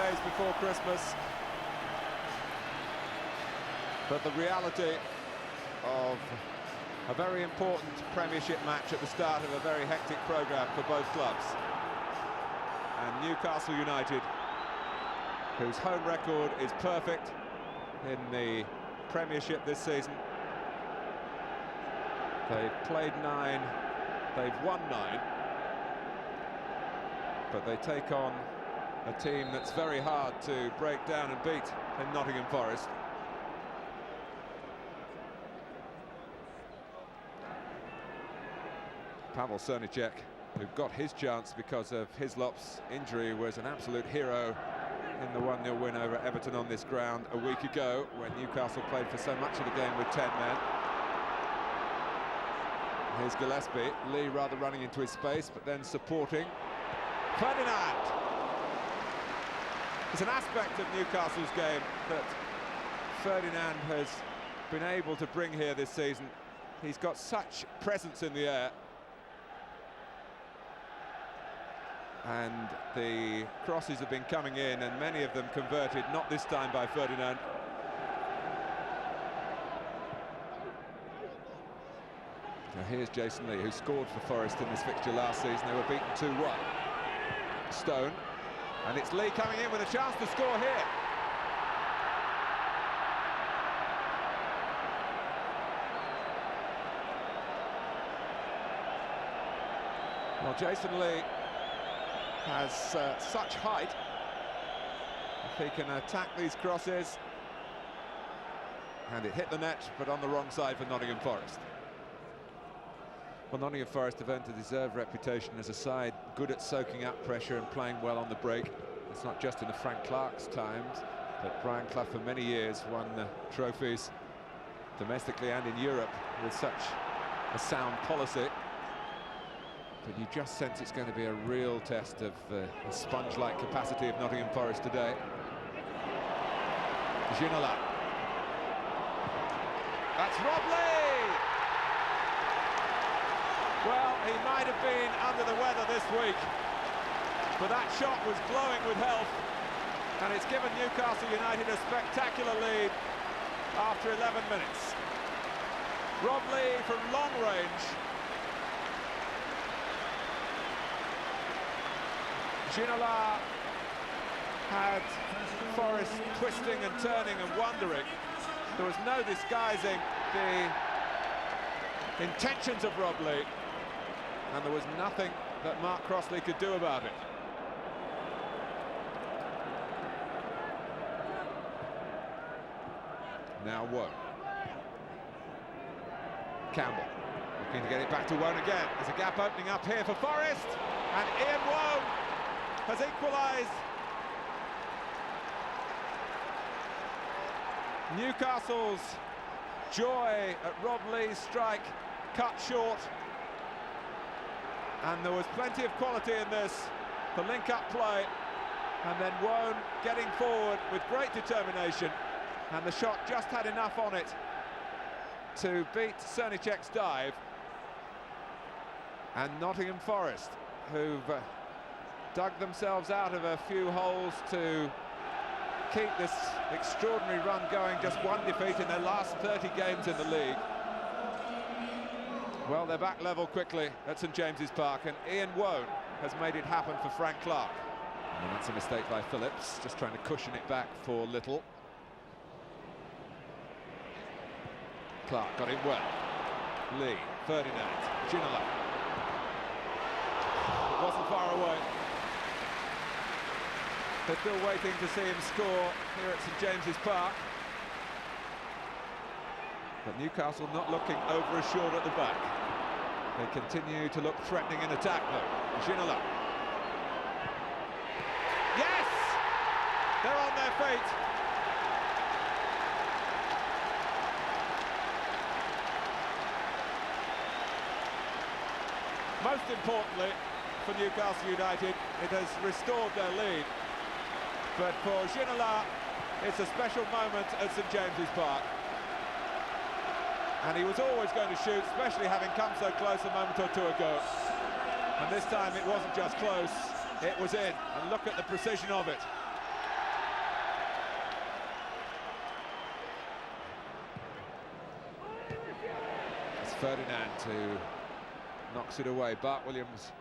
days before Christmas. But the reality of a very important Premiership match at the start of a very hectic programme for both clubs. And Newcastle United, whose home record is perfect in the Premiership this season. They've played 9, they've won 9, but they take on a team that's very hard to break down and beat in Nottingham Forest. Pavel Cernicek, who got his chance because of Hislop's injury, was an absolute hero in the 1-0 win over Everton on this ground a week ago, when Newcastle played for so much of the game with 10 men. Here's Gillespie, Lee rather running into his space, but then supporting Ferdinand. It's an aspect of Newcastle's game that Ferdinand has been able to bring here this season. He's got such presence in the air. And the crosses have been coming in, and many of them converted, not this time by Ferdinand. Now here's Jason Lee, who scored for Forest in this fixture last season. They were beaten 2-1. Stone, and it's Lee coming in with a chance to score here. Well, Jason Lee has such height. If he can attack these crosses, and it hit the net, but on the wrong side for Nottingham Forest. Well, Nottingham Forest have earned a deserved reputation as a side good at soaking up pressure and playing well on the break. It's not just in the Frank Clark's times, but Brian Clough for many years won trophies domestically and in Europe with such a sound policy. But you just sense it's going to be a real test of the sponge-like capacity of Nottingham Forest today. Ginola. That's Rob Lee! Well, he might have been under the weather this week, but that shot was glowing with health, and it's given Newcastle United a spectacular lead after 11 minutes. Rob Lee from long range. Ginola had Forest twisting and turning and wondering. There was no disguising the intentions of Rob Lee, and there was nothing that Mark Crossley could do about it. Now Woe. Campbell looking to get it back to Woe again. There's a gap opening up here for Forest, and Ian Woe has equalised. Newcastle's joy at Rob Lee's strike cut short, and there was plenty of quality in this, the link-up play, and then Woe getting forward with great determination, and the shot just had enough on it to beat Cernicek's dive. And Nottingham Forest, who've dug themselves out of a few holes to keep this extraordinary run going, just one defeat in their last 30 games in the league. Well, they're back level quickly at St James's Park, and Ian Woe has made it happen for Frank Clark. And that's a mistake by Phillips, just trying to cushion it back for Little. Clark got it well. Lee, Ferdinand, Ginola. It wasn't far away. They're still waiting to see him score here at St James's Park. But Newcastle not looking over assured at the back. They continue to look threatening in attack though. Ginola. Yes! They're on their feet. Most importantly for Newcastle United, it has restored their lead. But for Ginola, it's a special moment at St James's Park. And he was always going to shoot, especially having come so close a moment or two ago. And this time it wasn't just close, it was in. And look at the precision of it. Ferdinand who knocks it away. Bart Williams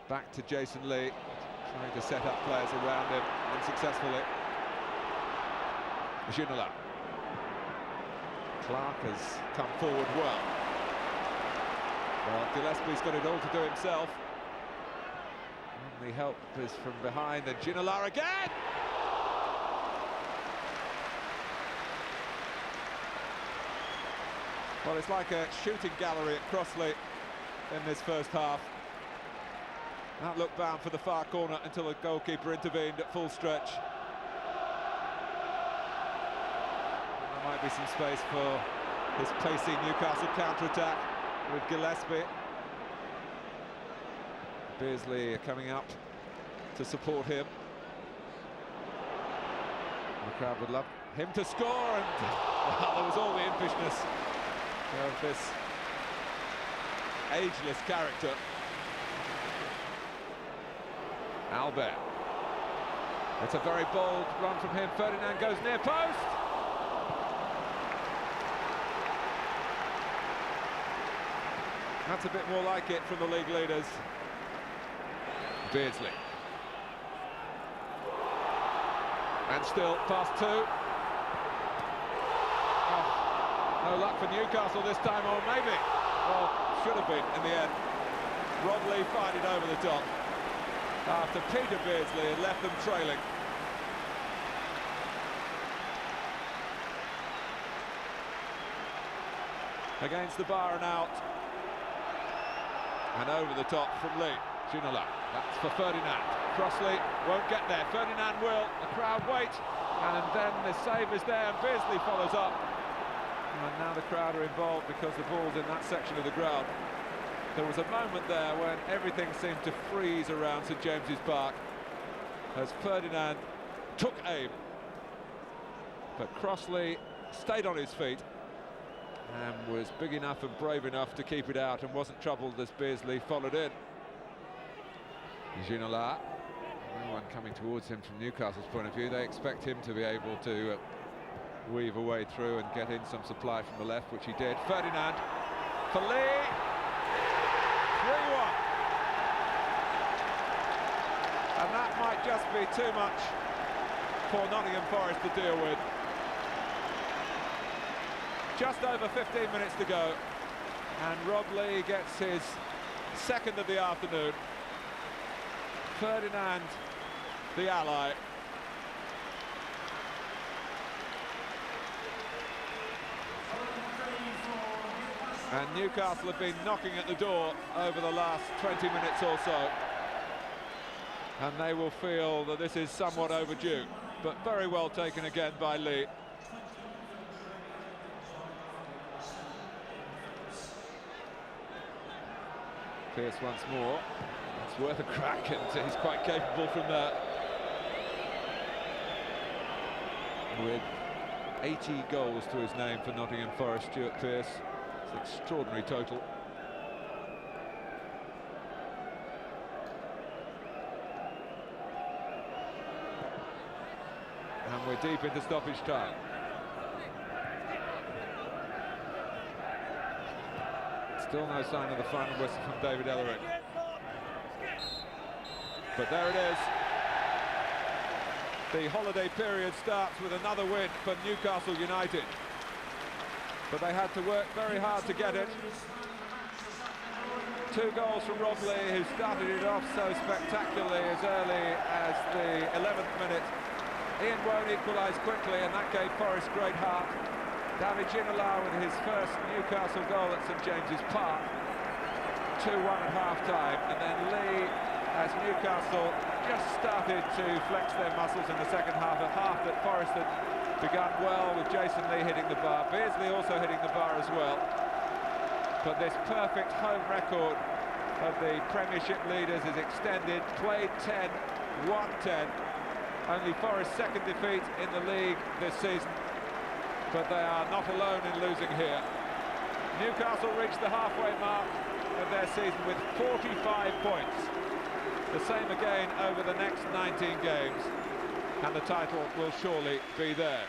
back to Jason Lee, trying to set up players around him unsuccessfully. Ginola. Clark has come forward well. Well, Gillespie's got it all to do himself. And the help is from behind, and Ginola again! Well, it's like a shooting gallery at Crossley in this first half. That looked bound for the far corner until the goalkeeper intervened at full stretch. And there might be some space for this pacey Newcastle counter-attack with Gillespie. Beardsley coming up to support him. The crowd would love him to score, and well, there was all the impishness of this ageless character. Albert. It's a very bold run from him. Ferdinand goes near post. That's a bit more like it from the league leaders. Beardsley. And still past two. Oh, no luck for Newcastle this time, or maybe, well, should have been in the end. Rob Lee fired it over the top after Peter Beardsley had left them trailing. Against the bar and out. And over the top from Lee. Ginola, that's for Ferdinand. Crossley won't get there. Ferdinand will. The crowd wait. And then the save is there, and Beardsley follows up. And now the crowd are involved because the ball's in that section of the ground. There was a moment there when everything seemed to freeze around St James's Park as Ferdinand took aim. But Crossley stayed on his feet and was big enough and brave enough to keep it out, and wasn't troubled as Beardsley followed in. Ginola, no one coming towards him from Newcastle's point of view. They expect him to be able to weave a way through and get in some supply from the left, which he did. Ferdinand for Lee. 3-1. And that might just be too much for Nottingham Forest to deal with. Just over 15 minutes to go, and Rob Lee gets his second of the afternoon. Ferdinand, the ally. And Newcastle have been knocking at the door over the last 20 minutes or so. And they will feel that this is somewhat overdue, but very well taken again by Lee. Pearce once more. It's worth a crack, and he's quite capable from there. With 80 goals to his name for Nottingham Forest, Stuart Pearce. It's an extraordinary total. And we're deep into stoppage time. Still no sign of the final whistle from David Ginola. But there it is. The holiday period starts with another win for Newcastle United. But they had to work very hard to get it. 2 goals from Rob Lee, who started it off so spectacularly as early as the 11th minute. Ian won't equalise quickly, and that gave Forest great heart. David Ginola with his first Newcastle goal at St James's Park. 2-1 at half-time, and then Lee, as Newcastle just started to flex their muscles in the second half, a half that Forest had begun well with Jason Lee hitting the bar, Beardsley also hitting the bar as well. But this perfect home record of the Premiership leaders is extended. Played 10, won 10. Only Forest's second defeat in the league this season. But they are not alone in losing here. Newcastle reached the halfway mark of their season with 45 points. The same again over the next 19 games. And the title will surely be theirs.